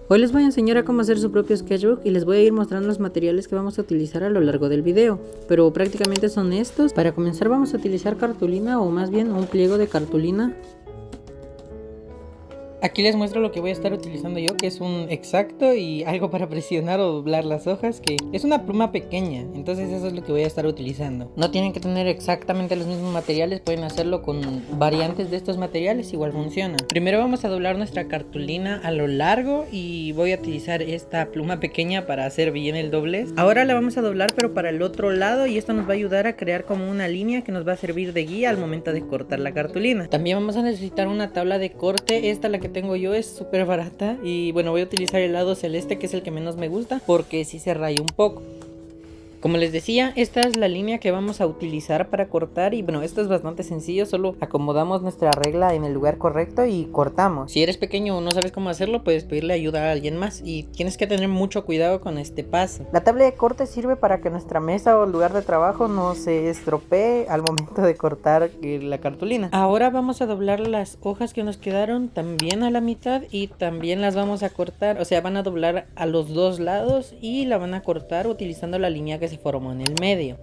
Hoy les voy a enseñar a cómo hacer su propio sketchbook y les voy a ir mostrando los materiales que vamos a utilizar a lo largo del video, pero prácticamente son estos. Para comenzar vamos a utilizar cartulina, o más bien un pliego de cartulina. Aquí les muestro lo que voy a estar utilizando yo, que es un X-Acto y algo para presionar o doblar las hojas, que es una pluma pequeña, entonces eso es lo que voy a estar utilizando. No tienen que tener exactamente los mismos materiales, pueden hacerlo con variantes de estos materiales, igual funciona. Primero vamos a doblar nuestra cartulina a lo largo y voy a utilizar esta pluma pequeña para hacer bien el doblez. Ahora la vamos a doblar pero para el otro lado, y esto nos va a ayudar a crear como una línea que nos va a servir de guía al momento de cortar la cartulina. También vamos a necesitar una tabla de corte. Esta, la que tengo yo, es súper barata y bueno, voy a utilizar el lado celeste, que es el que menos me gusta porque sí se raya un poco. Como les decía, esta es la línea que vamos a utilizar para cortar y bueno, esto es bastante sencillo, solo acomodamos nuestra regla en el lugar correcto y cortamos. Si eres pequeño o no sabes cómo hacerlo, puedes pedirle ayuda a alguien más y tienes que tener mucho cuidado con este paso. La tabla de corte sirve para que nuestra mesa o lugar de trabajo no se estropee al momento de cortar la cartulina. Ahora vamos a doblar las hojas que nos quedaron también a la mitad y también las vamos a cortar, o sea, van a doblar a los dos lados y la van a cortar utilizando la línea que se formó en el medio.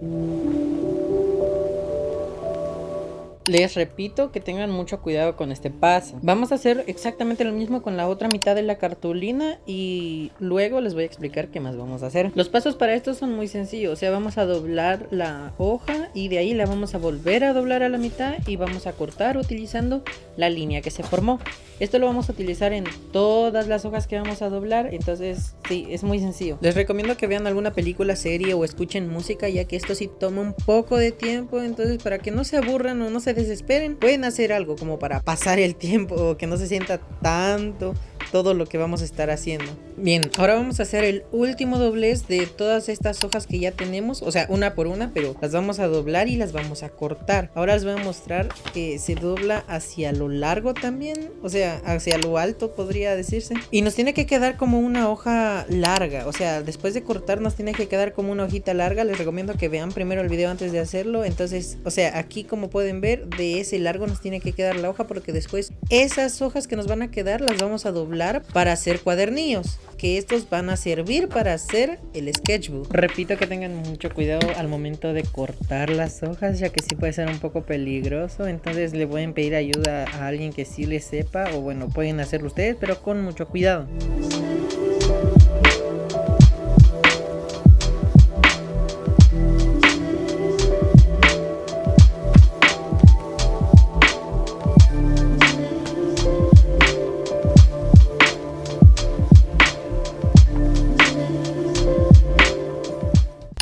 Les repito que tengan mucho cuidado con este paso. Vamos a hacer exactamente lo mismo con la otra mitad de la cartulina y luego les voy a explicar qué más vamos a hacer. Los pasos para esto son muy sencillos, o sea, vamos a doblar la hoja y de ahí la vamos a volver a doblar a la mitad y vamos a cortar utilizando la línea que se formó. Esto lo vamos a utilizar en todas las hojas que vamos a doblar, entonces sí, es muy sencillo. Les recomiendo que vean alguna película, serie o escuchen música, ya que esto sí toma un poco de tiempo, entonces para que no se aburran o no se desesperen, pueden hacer algo como para pasar el tiempo o que no se sienta tanto todo lo que vamos a estar haciendo. Bien, ahora vamos a hacer el último doblez de todas estas hojas que ya tenemos, o sea, una por una, pero las vamos a doblar y las vamos a cortar. Ahora les voy a mostrar que se dobla hacia lo largo también, o sea, hacia lo alto podría decirse, y nos tiene que quedar como una hoja larga, o sea, después de cortar nos tiene que quedar como una hojita larga. Les recomiendo que vean primero el video antes de hacerlo. Entonces, o sea, aquí como pueden ver, de ese largo nos tiene que quedar la hoja, porque después esas hojas que nos van a quedar las vamos a doblar para hacer cuadernillos, que estos van a servir para hacer el sketchbook. Repito que tengan mucho cuidado al momento de cortar las hojas, ya que sí puede ser un poco peligroso, entonces le pueden pedir ayuda a alguien que sí le sepa, o bueno, pueden hacerlo ustedes, pero con mucho cuidado.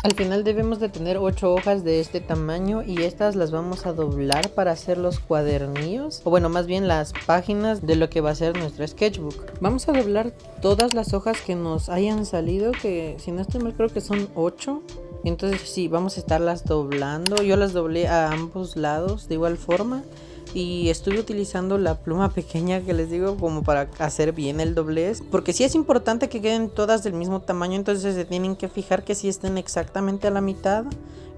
Al final debemos de tener 8 hojas de este tamaño y estas las vamos a doblar para hacer los cuadernillos, o bueno, más bien las páginas de lo que va a ser nuestro sketchbook. Vamos a doblar todas las hojas que nos hayan salido, que si no estoy mal creo que son 8. Entonces sí, vamos a estarlas doblando. Yo las doblé a ambos lados de igual forma. Y estuve utilizando la pluma pequeña que les digo como para hacer bien el doblez, porque sí es importante que queden todas del mismo tamaño, entonces se tienen que fijar que sí estén exactamente a la mitad.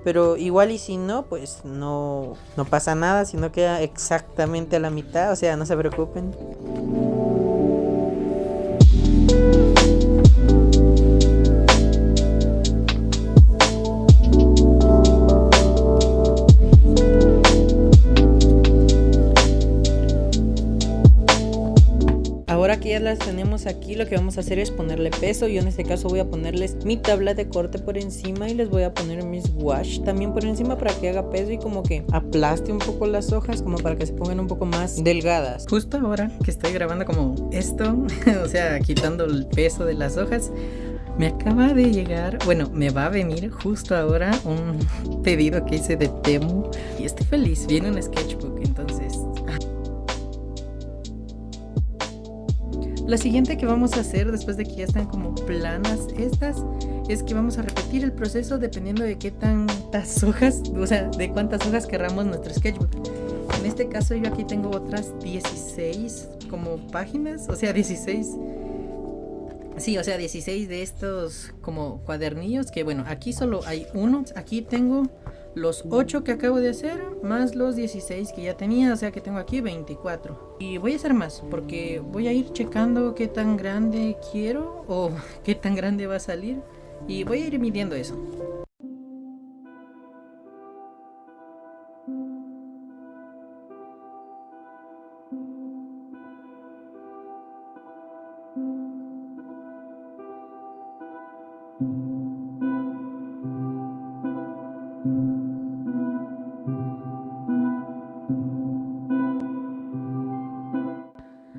Pero igual y si no, pues no pasa nada si no queda exactamente a la mitad, o sea, no se preocupen. Ahora que ya las tenemos aquí, lo que vamos a hacer es ponerle peso. Yo en este caso voy a ponerles mi tabla de corte por encima y les voy a poner mis wash también por encima para que haga peso y como que aplaste un poco las hojas, como para que se pongan un poco más delgadas. Justo ahora que estoy grabando como esto, o sea, quitando el peso de las hojas, me acaba de llegar, bueno, me va a venir justo ahora un pedido que hice de Temu y estoy feliz. Viene un sketchbook, entonces... Lo siguiente que vamos a hacer después de que ya están como planas estas, es que vamos a repetir el proceso dependiendo de qué tantas hojas, o sea, de cuántas hojas querramos nuestro sketchbook. En este caso yo aquí tengo otras 16 como páginas, o sea 16. Sí, o sea 16 de estos como cuadernillos, que bueno, aquí solo hay uno. Aquí tengo los 8 que acabo de hacer más los 16 que ya tenía, o sea que tengo aquí 24. Y voy a hacer más porque voy a ir checando qué tan grande quiero o qué tan grande va a salir y voy a ir midiendo eso.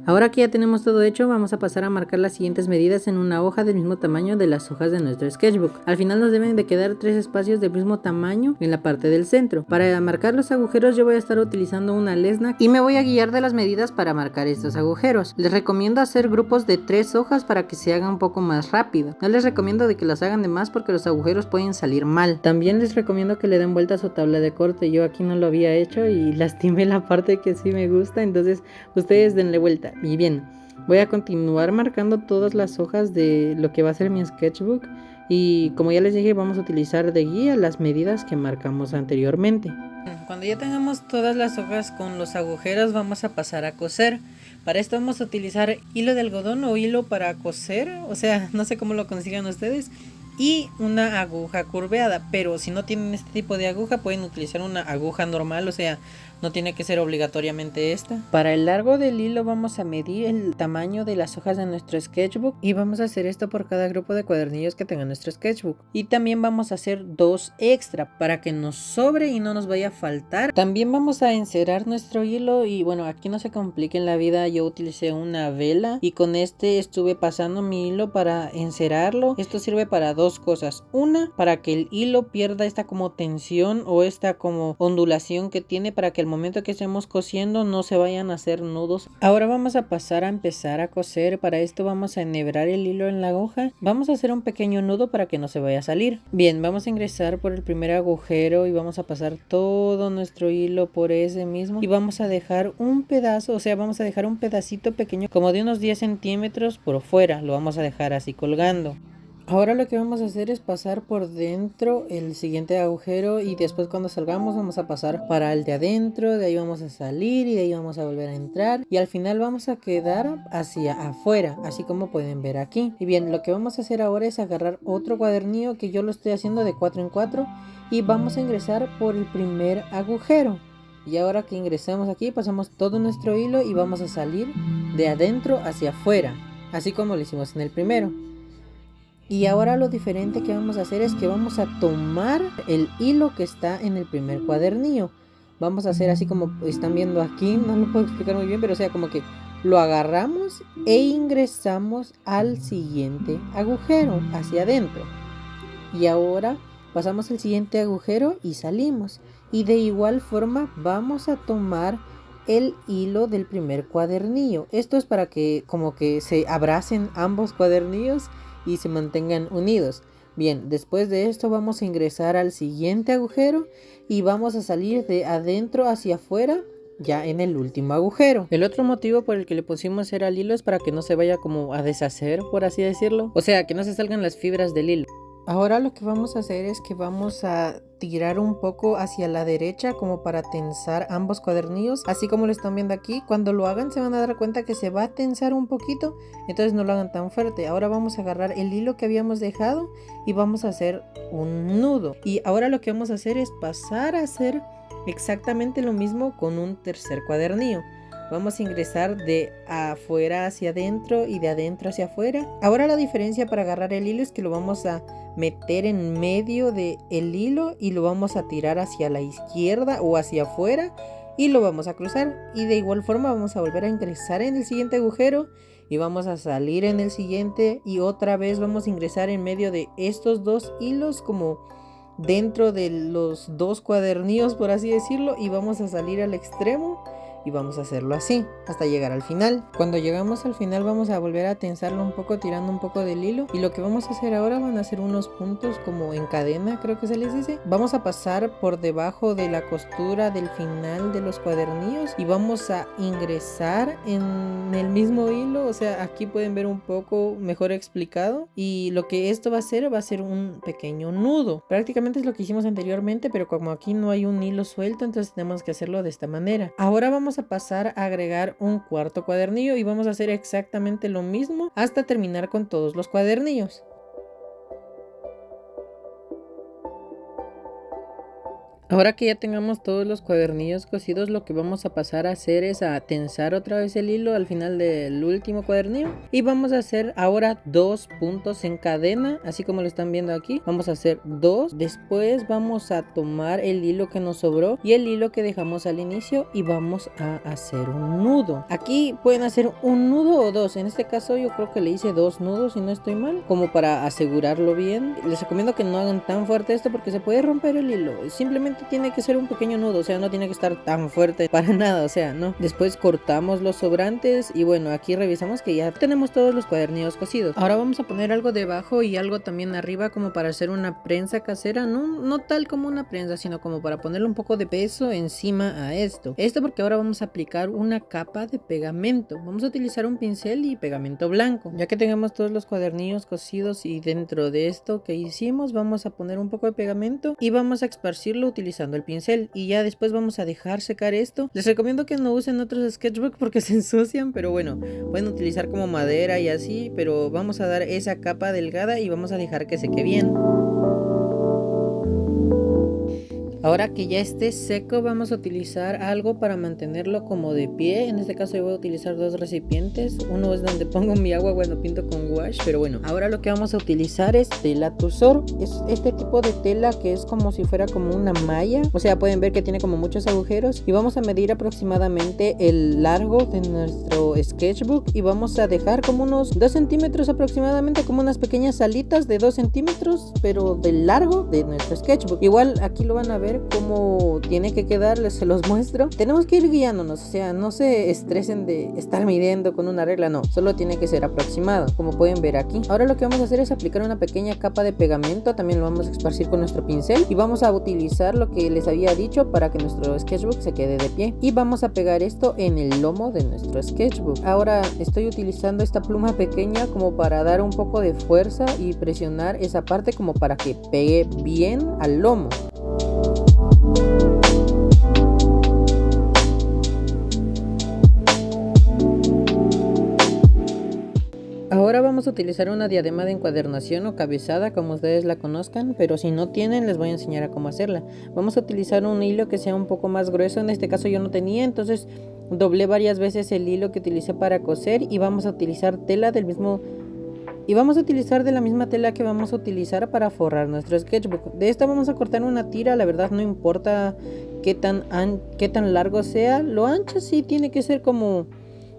Ahora que ya tenemos todo hecho, vamos a pasar a marcar las siguientes medidas en una hoja del mismo tamaño de las hojas de nuestro sketchbook. Al final nos deben de quedar 3 espacios del mismo tamaño en la parte del centro. Para marcar los agujeros yo voy a estar utilizando una lesna y me voy a guiar de las medidas para marcar estos agujeros. Les recomiendo hacer grupos de 3 hojas para que se haga un poco más rápido. No les recomiendo de que las hagan de más porque los agujeros pueden salir mal. También les recomiendo que le den vuelta a su tabla de corte. Yo aquí no lo había hecho y lastimé la parte que sí me gusta, entonces ustedes denle vuelta. Y bien, voy a continuar marcando todas las hojas de lo que va a ser mi sketchbook y como ya les dije vamos a utilizar de guía las medidas que marcamos anteriormente. Cuando ya tengamos todas las hojas con los agujeros vamos a pasar a coser. Para esto vamos a utilizar hilo de algodón o hilo para coser, o sea, no sé cómo lo consigan ustedes, y una aguja curveada, pero si no tienen este tipo de aguja pueden utilizar una aguja normal, o sea, no tiene que ser obligatoriamente esta. Para el largo del hilo vamos a medir el tamaño de las hojas de nuestro sketchbook y vamos a hacer esto por cada grupo de cuadernillos que tenga nuestro sketchbook. Y también vamos a hacer 2 extra para que nos sobre y no nos vaya a faltar. También vamos a encerar nuestro hilo y bueno, aquí no se compliquen la vida, yo utilicé una vela y con este estuve pasando mi hilo para encerarlo. Esto sirve para 2 cosas. Una, para que el hilo pierda esta como tensión o esta como ondulación que tiene para que al momento que estemos cosiendo no se vayan a hacer nudos. Ahora vamos a pasar a empezar a coser. Para esto vamos a enhebrar el hilo en la aguja. Vamos a hacer un pequeño nudo para que no se vaya a salir. Bien, vamos a ingresar por el primer agujero y vamos a pasar todo nuestro hilo por ese mismo y vamos a dejar un pedazo, o sea, vamos a dejar un pedacito pequeño como de unos 10 centímetros por fuera. Lo vamos a dejar así colgando. Ahora lo que vamos a hacer es pasar por dentro el siguiente agujero y después cuando salgamos vamos a pasar para el de adentro, de ahí vamos a salir y de ahí vamos a volver a entrar y al final vamos a quedar hacia afuera, así como pueden ver aquí. Y bien, lo que vamos a hacer ahora es agarrar otro cuadernillo que yo lo estoy haciendo de 4 en 4 y vamos a ingresar por el primer agujero. Y ahora que ingresamos aquí pasamos todo nuestro hilo y vamos a salir de adentro hacia afuera, así como lo hicimos en el primero. Y ahora lo diferente que vamos a hacer es que vamos a tomar el hilo que está en el primer cuadernillo. Vamos a hacer así como están viendo aquí, no lo puedo explicar muy bien, pero o sea como que lo agarramos e ingresamos al siguiente agujero hacia adentro. Y ahora pasamos el siguiente agujero y salimos. Y de igual forma vamos a tomar el hilo del primer cuadernillo. Esto es para que como que se abracen ambos cuadernillos y se mantengan unidos. Bien, después de esto vamos a ingresar al siguiente agujero y vamos a salir de adentro hacia afuera ya en el último agujero. El otro motivo por el que le pusimos era el hilo es para que no se vaya como a deshacer, por así decirlo, o sea, que no se salgan las fibras del hilo. Ahora lo que vamos a hacer es que vamos a tirar un poco hacia la derecha como para tensar ambos cuadernillos, así como lo están viendo aquí. Cuando lo hagan se van a dar cuenta que se va a tensar un poquito, entonces no lo hagan tan fuerte. Ahora vamos a agarrar el hilo que habíamos dejado y vamos a hacer un nudo. Y ahora lo que vamos a hacer es pasar a hacer exactamente lo mismo con un tercer cuadernillo. Vamos a ingresar de afuera hacia adentro y de adentro hacia afuera. Ahora la diferencia para agarrar el hilo es que lo vamos a meter en medio del hilo y lo vamos a tirar hacia la izquierda o hacia afuera y lo vamos a cruzar. Y de igual forma vamos a volver a ingresar en el siguiente agujero y vamos a salir en el siguiente y otra vez vamos a ingresar en medio de estos dos hilos como dentro de los dos cuadernillos, por así decirlo, y vamos a salir al extremo y vamos a hacerlo así hasta llegar al final. Cuando llegamos al final vamos a volver a tensarlo un poco tirando un poco del hilo, y lo que vamos a hacer ahora van a ser unos puntos como en cadena, creo que se les dice. Vamos a pasar por debajo de la costura del final de los cuadernillos y vamos a ingresar en el mismo hilo, o sea, aquí pueden ver un poco mejor explicado, y lo que esto va a ser un pequeño nudo. Prácticamente es lo que hicimos anteriormente, pero como aquí no hay un hilo suelto, entonces tenemos que hacerlo de esta manera. Ahora vamos a pasar a agregar un cuarto cuadernillo y vamos a hacer exactamente lo mismo hasta terminar con todos los cuadernillos. Ahora que ya tengamos todos los cuadernillos cosidos, lo que vamos a pasar a hacer es a tensar otra vez el hilo al final del último cuadernillo, y vamos a hacer ahora 2 puntos en cadena, así como lo están viendo aquí. Vamos a hacer 2, después vamos a tomar el hilo que nos sobró y el hilo que dejamos al inicio y vamos a hacer un nudo. Aquí pueden hacer un nudo o 2, en este caso yo creo que le hice 2 nudos si no estoy mal, como para asegurarlo bien. Les recomiendo que no hagan tan fuerte esto porque se puede romper el hilo, simplemente tiene que ser un pequeño nudo, o sea, no tiene que estar tan fuerte para nada, o sea, no. Después cortamos los sobrantes y bueno, aquí revisamos que ya tenemos todos los cuadernillos cosidos. Ahora vamos a poner algo debajo y algo también arriba como para hacer una prensa casera, no tal como una prensa, sino como para ponerle un poco de peso encima a esto porque ahora vamos a aplicar una capa de pegamento. Vamos a utilizar un pincel y pegamento blanco. Ya que tengamos todos los cuadernillos cosidos y dentro de esto que hicimos vamos a poner un poco de pegamento y vamos a esparcirlo utilizando el pincel, y ya después vamos a dejar secar esto. Les recomiendo que no usen otros sketchbook porque se ensucian, pero bueno, pueden utilizar como madera y así, pero vamos a dar esa capa delgada y vamos a dejar que seque bien. Ahora que ya esté seco vamos a utilizar algo para mantenerlo como de pie. En este caso yo voy a utilizar 2 recipientes. Uno es donde pongo mi agua cuando pinto con wash, pero bueno, ahora lo que vamos a utilizar es tela Tussor. Es este tipo de tela que es como si fuera como una malla, o sea, pueden ver que tiene como muchos agujeros, y vamos a medir aproximadamente el largo de nuestro sketchbook y vamos a dejar como unos 2 centímetros aproximadamente, como unas pequeñas alitas de 2 centímetros, pero del largo de nuestro sketchbook. Igual aquí lo van a ver cómo tiene que quedar, se los muestro. Tenemos que ir guiándonos, o sea, no se estresen de estar midiendo con una regla, no, solo tiene que ser aproximado, como pueden ver aquí. Ahora lo que vamos a hacer es aplicar una pequeña capa de pegamento, también lo vamos a esparcir con nuestro pincel y vamos a utilizar lo que les había dicho para que nuestro sketchbook se quede de pie, y vamos a pegar esto en el lomo de nuestro sketchbook. Ahora estoy utilizando esta pluma pequeña como para dar un poco de fuerza y presionar esa parte como para que pegue bien al lomo. Ahora vamos a utilizar una diadema de encuadernación o cabezada, como ustedes la conozcan, pero si no tienen les voy a enseñar a cómo hacerla. Vamos a utilizar un hilo que sea un poco más grueso, en este caso yo no tenía, entonces doblé varias veces el hilo que utilicé para coser y vamos a utilizar tela del mismo... Y vamos a utilizar de la misma tela que vamos a utilizar para forrar nuestro sketchbook. De esta vamos a cortar una tira, la verdad no importa qué tan largo sea. Lo ancho sí tiene que ser como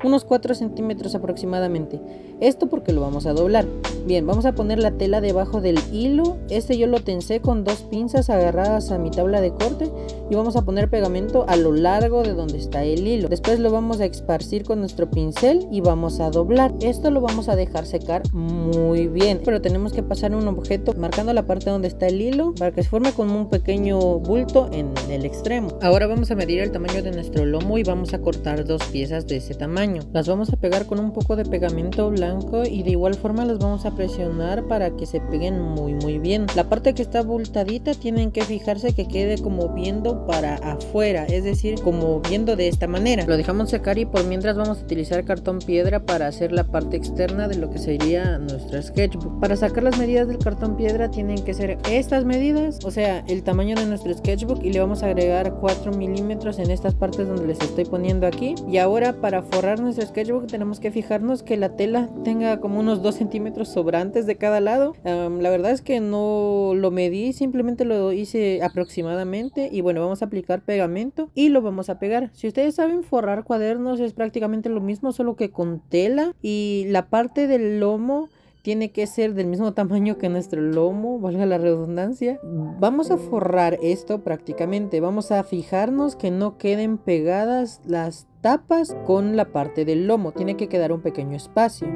unos 4 centímetros aproximadamente. Esto porque lo vamos a doblar. Bien, vamos a poner la tela debajo del hilo. Este yo lo tensé con 2 pinzas agarradas a mi tabla de corte y vamos a poner pegamento a lo largo de donde está el hilo. Después lo vamos a esparcir con nuestro pincel y vamos a doblar. Esto lo vamos a dejar secar muy bien, pero tenemos que pasar un objeto marcando la parte donde está el hilo para que se forme como un pequeño bulto en el extremo. Ahora vamos a medir el tamaño de nuestro lomo y vamos a cortar 2 piezas de ese tamaño. Las vamos a pegar con un poco de pegamento blanco y de igual forma las vamos a presionar para que se peguen muy bien. La parte que está abultadita tienen que fijarse que quede como viendo para afuera, es decir, como viendo de esta manera. Lo dejamos secar y por mientras vamos a utilizar cartón piedra para hacer la parte externa de lo que sería nuestro sketchbook. Para sacar las medidas del cartón piedra tienen que ser estas medidas, o sea, el tamaño de nuestro sketchbook, y le vamos a agregar 4 milímetros en estas partes donde les estoy poniendo aquí. Y ahora para forrar nuestro sketchbook tenemos que fijarnos que la tela tenga como unos 2 centímetros sobrantes de cada lado. La verdad es que no lo medí, simplemente lo hice aproximadamente. Y bueno, vamos a aplicar pegamento y lo vamos a pegar. Si ustedes saben forrar cuadernos es prácticamente lo mismo, solo que con tela, y la parte del lomo tiene que ser del mismo tamaño que nuestro lomo, valga la redundancia. Vamos a forrar esto prácticamente, vamos a fijarnos que no queden pegadas las tapas con la parte del lomo, tiene que quedar un pequeño espacio.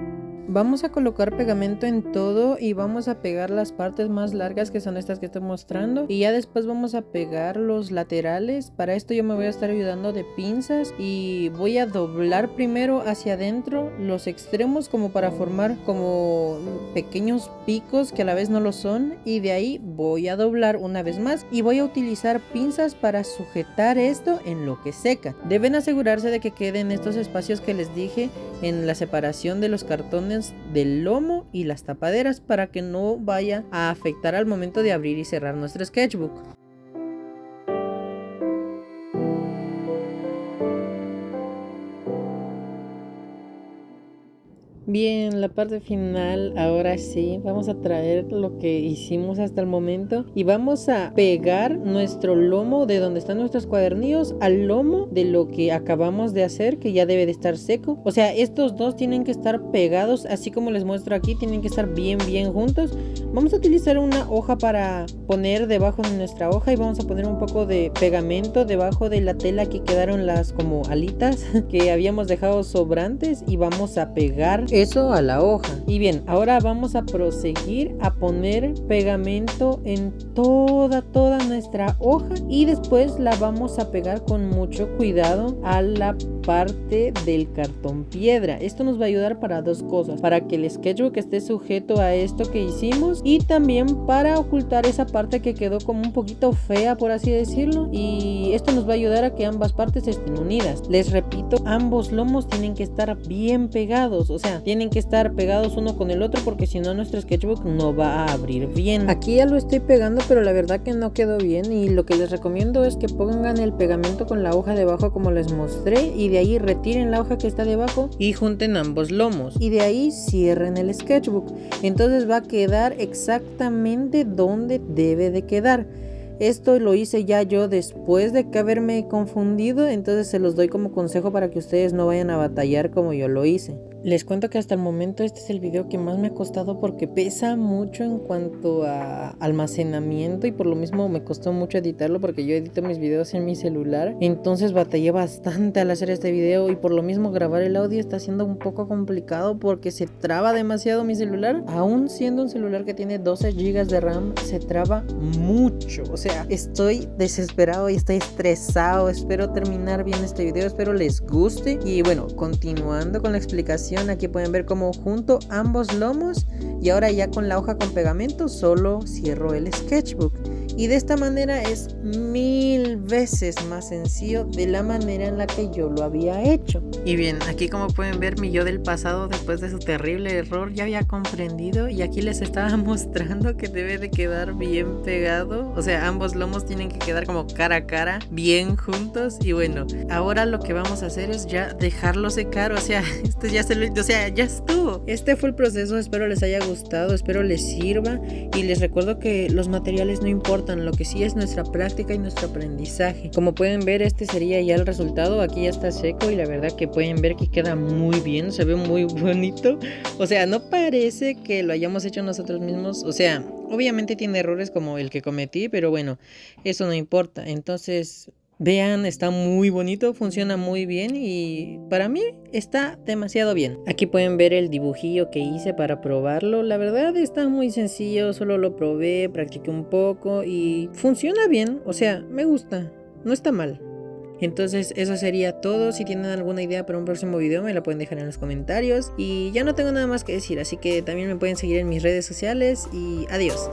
Vamos a colocar pegamento en todo y vamos a pegar las partes más largas, que son estas que estoy mostrando, y ya después vamos a pegar los laterales. Para esto yo me voy a estar ayudando de pinzas y voy a doblar primero hacia adentro los extremos como para formar como pequeños picos que a la vez no lo son, y de ahí voy a doblar una vez más y voy a utilizar pinzas para sujetar esto en lo que seca. Deben asegurarse de que queden estos espacios que les dije en la separación de los cartones del lomo y las tapaderas, para que no vaya a afectar al momento de abrir y cerrar nuestro sketchbook. Bien, la parte final, ahora sí, vamos a traer lo que hicimos hasta el momento y vamos a pegar nuestro lomo de donde están nuestros cuadernillos al lomo de lo que acabamos de hacer, que ya debe de estar seco. O sea, estos dos tienen que estar pegados, así como les muestro aquí, tienen que estar bien juntos. Vamos a utilizar una hoja para poner debajo de nuestra hoja y vamos a poner un poco de pegamento debajo de la tela que quedaron las como alitas que habíamos dejado sobrantes, y vamos a pegar eso a la hoja. Y bien, ahora vamos a proseguir a poner pegamento en toda nuestra hoja, y después la vamos a pegar con mucho cuidado a la parte del cartón piedra. Esto nos va a ayudar para dos cosas: para que el sketchbook esté sujeto a esto que hicimos, y también para ocultar esa parte que quedó como un poquito fea, por así decirlo, y esto nos va a ayudar a que ambas partes estén unidas. Les repito, ambos lomos tienen que estar bien pegados, o sea, tienen que estar pegados uno con el otro, porque si no nuestro sketchbook no va a abrir bien. Aquí ya lo estoy pegando, pero la verdad que no quedó bien, y lo que les recomiendo es que pongan el pegamento con la hoja debajo como les mostré, y de ahí retiren la hoja que está debajo y junten ambos lomos, y de ahí cierren el sketchbook. Entonces va a quedar exactamente donde debe de quedar. Esto lo hice ya yo después de que haberme confundido, entonces se los doy como consejo para que ustedes no vayan a batallar como yo lo hice. Les cuento que hasta el momento este es el video que más me ha costado, porque pesa mucho en cuanto a almacenamiento, y por lo mismo me costó mucho editarlo, porque yo edito mis videos en mi celular. Entonces batallé bastante al hacer este video, y por lo mismo grabar el audio está siendo un poco complicado porque se traba demasiado mi celular. Aún siendo un celular que tiene 12 GB de RAM, se traba mucho. O sea, estoy desesperado y estoy estresado. Espero terminar bien este video, espero les guste. Y bueno, continuando con la explicación, aquí pueden ver cómo junto ambos lomos, y ahora ya con la hoja con pegamento solo cierro el sketchbook, y de esta manera es 1000 veces más sencillo de la manera en la que yo lo había hecho. Y bien, aquí como pueden ver, mi yo del pasado, después de su terrible error, ya había comprendido, y aquí les estaba mostrando que debe de quedar bien pegado. O sea, ambos lomos tienen que quedar como cara a cara, bien juntos. Y bueno, ahora lo que vamos a hacer es ya dejarlo secar. O sea, esto ya ya estuvo. Este fue el proceso, espero les haya gustado, espero les sirva, y les recuerdo que los materiales no importan, lo que sí es nuestra práctica y nuestro aprendizaje. Como pueden ver, este sería ya el resultado. Aquí ya está seco y la verdad que pueden ver que queda muy bien, se ve muy bonito. O sea, no parece que lo hayamos hecho nosotros mismos. O sea, obviamente tiene errores como el que cometí, pero bueno, eso no importa. Entonces, vean, está muy bonito, funciona muy bien, y para mí está demasiado bien. Aquí pueden ver el dibujillo que hice para probarlo. La verdad está muy sencillo, solo lo probé, practiqué un poco y funciona bien. O sea, me gusta, no está mal. Entonces eso sería todo. Si tienen alguna idea para un próximo video me la pueden dejar en los comentarios, y ya no tengo nada más que decir, así que también me pueden seguir en mis redes sociales, y adiós.